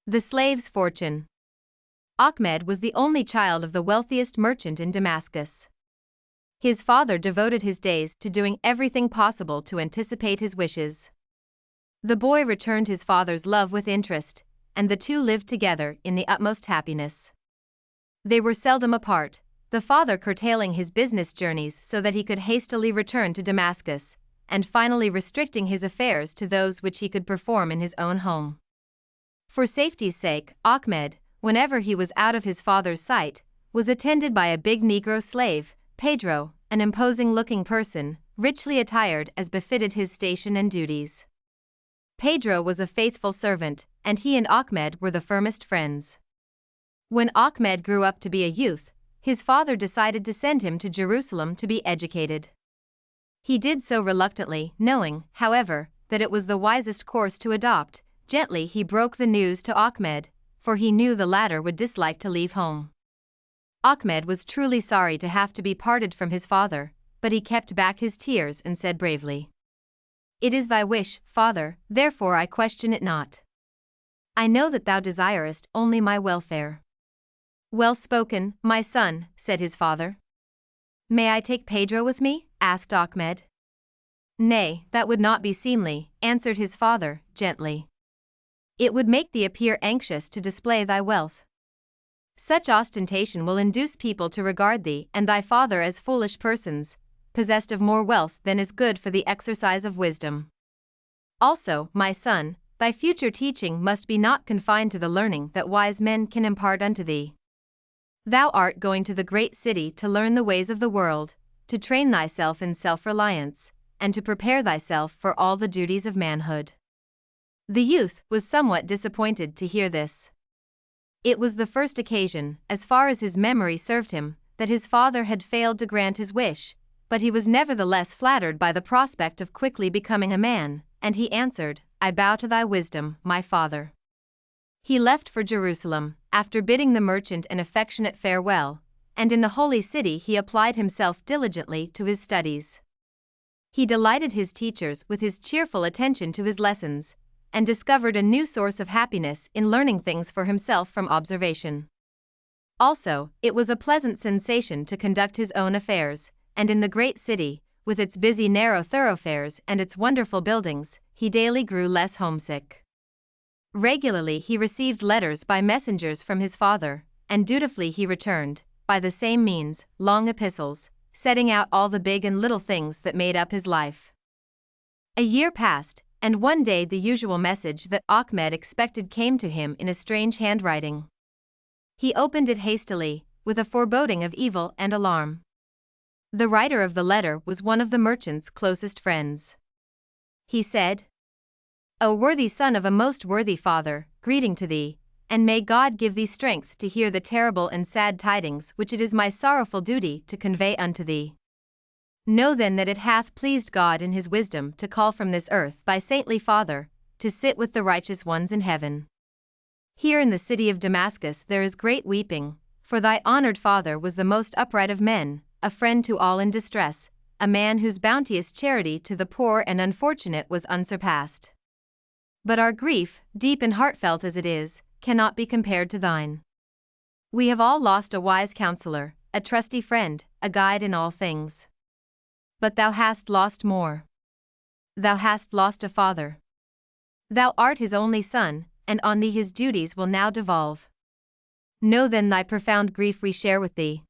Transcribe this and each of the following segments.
The slave's fortune. Ahmed was the only child of the wealthiest merchant in Damascus. His father devoted his days to doing everything possible to anticipate his wishes. The boy returned his father's love with interest, and the two lived together in the utmost happiness. They were seldom apart, the father curtailing his business journeys so that he could hastily return to Damascus, and finally restricting his affairs to those which he could perform in his own home. For safety's sake, Ahmed, whenever he was out of his father's sight, was attended by a big Negro slave, Pedro, an imposing-looking person, richly attired as befitted his station and duties. Pedro was a faithful servant, and he and Ahmed were the firmest friends. When Ahmed grew up to be a youth, his father decided to send him to Jerusalem to be educated. He did so reluctantly, knowing, however, that it was the wisest course to adopt. Gently he broke the news to Ahmed, for he knew the latter would dislike to leave home. Ahmed was truly sorry to have to be parted from his father, but he kept back his tears and said bravely, "It is thy wish, father, therefore I question it not. I know that thou desirest only my welfare." "Well spoken, my son," said his father. "May I take Pedro with me?" asked Ahmed. "Nay, that would not be seemly," answered his father, gently. "It would make thee appear anxious to display thy wealth. Such ostentation will induce people to regard thee and thy father as foolish persons, possessed of more wealth than is good for the exercise of wisdom. Also, my son, thy future teaching must be not confined to the learning that wise men can impart unto thee. Thou art going to the great city to learn the ways of the world, to train thyself in self-reliance, and to prepare thyself for all the duties of manhood." The youth was somewhat disappointed to hear this. It was the first occasion, as far as his memory served him, that his father had failed to grant his wish, but he was nevertheless flattered by the prospect of quickly becoming a man, and he answered, "I bow to thy wisdom, my father." He left for Jerusalem, after bidding the merchant an affectionate farewell, and in the holy city he applied himself diligently to his studies. He delighted his teachers with his cheerful attention to his lessons, and discovered a new source of happiness in learning things for himself from observation. Also, it was a pleasant sensation to conduct his own affairs, and in the great city, with its busy narrow thoroughfares and its wonderful buildings, he daily grew less homesick. Regularly he received letters by messengers from his father, and dutifully he returned, by the same means, long epistles, setting out all the big and little things that made up his life. A year passed, and one day the usual message that Ahmed expected came to him in a strange handwriting. He opened it hastily, with a foreboding of evil and alarm. The writer of the letter was one of the merchant's closest friends. He said, "O worthy son of a most worthy father, greeting to thee, and may God give thee strength to hear the terrible and sad tidings which it is my sorrowful duty to convey unto thee. Know then that it hath pleased God in his wisdom to call from this earth thy saintly father, to sit with the righteous ones in heaven. Here in the city of Damascus there is great weeping, for thy honored father was the most upright of men, a friend to all in distress, a man whose bounteous charity to the poor and unfortunate was unsurpassed. But our grief, deep and heartfelt as it is, cannot be compared to thine. We have all lost a wise counselor, a trusty friend, a guide in all things. But thou hast lost more. Thou hast lost a father. Thou art his only son, and on thee his duties will now devolve. Know then thy profound grief we share with thee.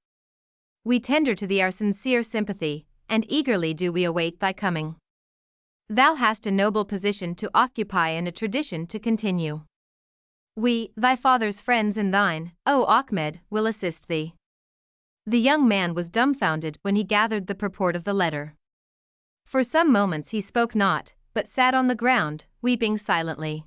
We tender to thee our sincere sympathy, and eagerly do we await thy coming. Thou hast a noble position to occupy and a tradition to continue. We, thy father's friends and thine, O Ahmed, will assist thee." The young man was dumbfounded when he gathered the purport of the letter. For some moments he spoke not, but sat on the ground, weeping silently.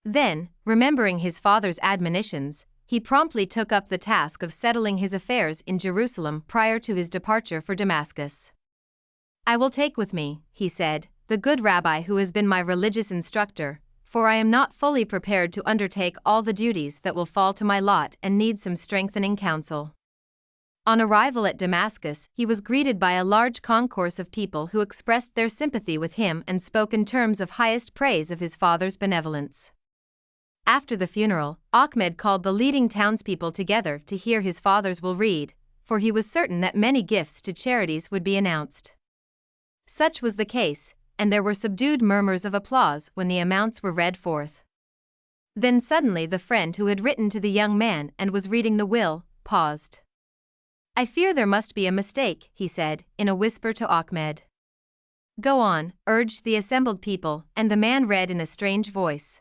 Then, remembering his father's admonitions, he promptly took up the task of settling his affairs in Jerusalem prior to his departure for Damascus. "I will take with me," he said, "the good rabbi who has been my religious instructor, for I am not fully prepared to undertake all the duties that will fall to my lot and need some strengthening counsel." On arrival at Damascus, he was greeted by a large concourse of people who expressed their sympathy with him and spoke in terms of highest praise of his father's benevolence. After the funeral, Ahmed called the leading townspeople together to hear his father's will read, for he was certain that many gifts to charities would be announced. Such was the case, and there were subdued murmurs of applause when the amounts were read forth. Then suddenly the friend who had written to the young man and was reading the will, paused. "I fear there must be a mistake," he said, in a whisper to Ahmed. "Go on," urged the assembled people, and the man read in a strange voice.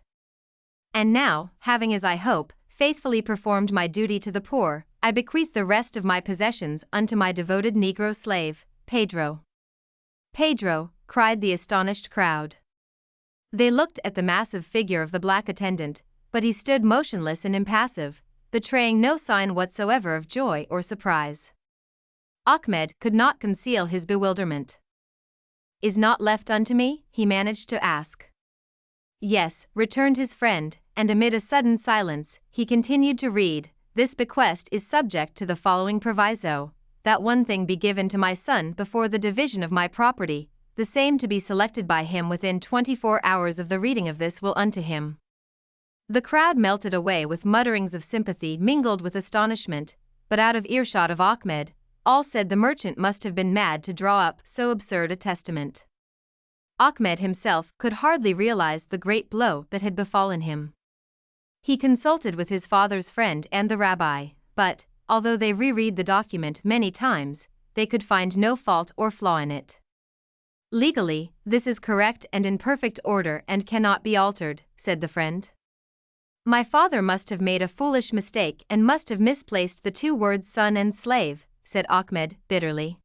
"And now, having as I hope, faithfully performed my duty to the poor, I bequeath the rest of my possessions unto my devoted Negro slave, Pedro." "Pedro," cried the astonished crowd. They looked at the massive figure of the black attendant, but he stood motionless and impassive, betraying no sign whatsoever of joy or surprise. Ahmed could not conceal his bewilderment. "Is not left unto me?" he managed to ask. "Yes," returned his friend, and amid a sudden silence, he continued to read, "This bequest is subject to the following proviso, that one thing be given to my son before the division of my property, the same to be selected by him within 24 hours of the reading of this will unto him." The crowd melted away with mutterings of sympathy mingled with astonishment, but out of earshot of Ahmed, all said the merchant must have been mad to draw up so absurd a testament. Ahmed himself could hardly realize the great blow that had befallen him. He consulted with his father's friend and the rabbi, but, although they reread the document many times, they could find no fault or flaw in it. "Legally, this is correct and in perfect order and cannot be altered," said the friend. "My father must have made a foolish mistake and must have misplaced the two words son and slave," said Ahmed bitterly.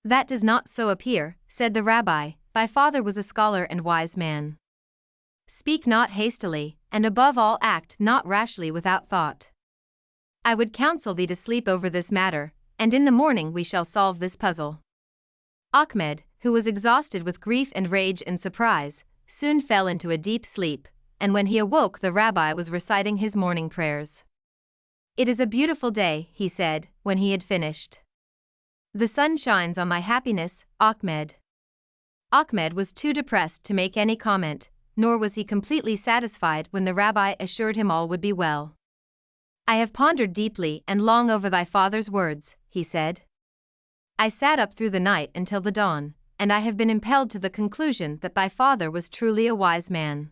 "That does not so appear," said the rabbi, "thy father was a scholar and wise man. Speak not hastily, and above all act not rashly without thought. I would counsel thee to sleep over this matter, and in the morning we shall solve this puzzle." Ahmed, who was exhausted with grief and rage and surprise, soon fell into a deep sleep, and when he awoke the rabbi was reciting his morning prayers. "It is a beautiful day," he said, when he had finished. "The sun shines on my happiness, Ahmed." Ahmed was too depressed to make any comment, nor was he completely satisfied when the rabbi assured him all would be well. "I have pondered deeply and long over thy father's words," he said. "I sat up through the night until the dawn, and I have been impelled to the conclusion that thy father was truly a wise man."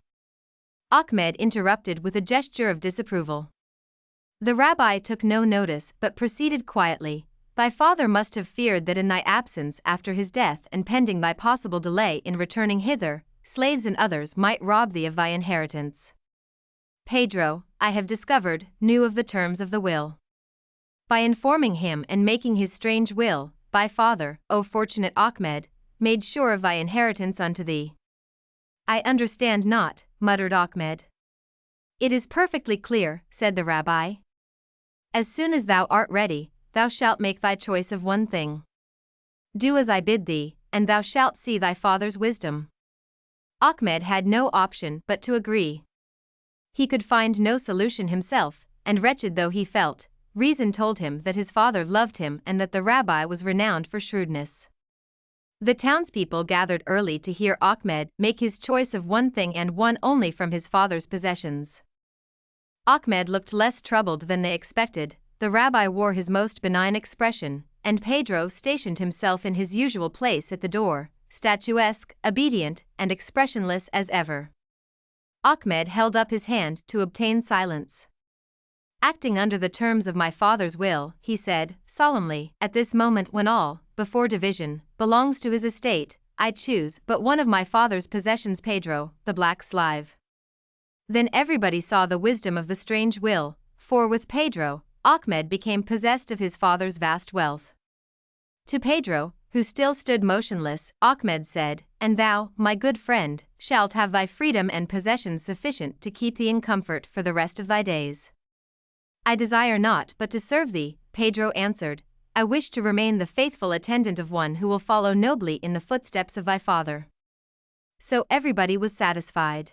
Ahmed interrupted with a gesture of disapproval. The rabbi took no notice but proceeded quietly, "Thy father must have feared that in thy absence after his death and pending thy possible delay in returning hither, slaves and others might rob thee of thy inheritance. Pedro, I have discovered, knew of the terms of the will. By informing him and making his strange will, thy father, O fortunate Ahmed, made sure of thy inheritance unto thee." "I understand not," muttered Ahmed. "It is perfectly clear," said the rabbi. "As soon as thou art ready, thou shalt make thy choice of one thing. Do as I bid thee, and thou shalt see thy father's wisdom." Ahmed had no option but to agree. He could find no solution himself, and wretched though he felt, reason told him that his father loved him and that the rabbi was renowned for shrewdness. The townspeople gathered early to hear Ahmed make his choice of one thing and one only from his father's possessions. Ahmed looked less troubled than they expected, the rabbi wore his most benign expression, and Pedro stationed himself in his usual place at the door, statuesque, obedient, and expressionless as ever. Ahmed held up his hand to obtain silence. "Acting under the terms of my father's will," he said, solemnly, "at this moment when all, before division, belongs to his estate, I choose but one of my father's possessions, Pedro, the black slave." Then everybody saw the wisdom of the strange will, for with Pedro, Ahmed became possessed of his father's vast wealth. To Pedro, who still stood motionless, Ahmed said, "And thou, my good friend, shalt have thy freedom and possessions sufficient to keep thee in comfort for the rest of thy days." "I desire not but to serve thee," Pedro answered. "I wish to remain the faithful attendant of one who will follow nobly in the footsteps of thy father." So everybody was satisfied.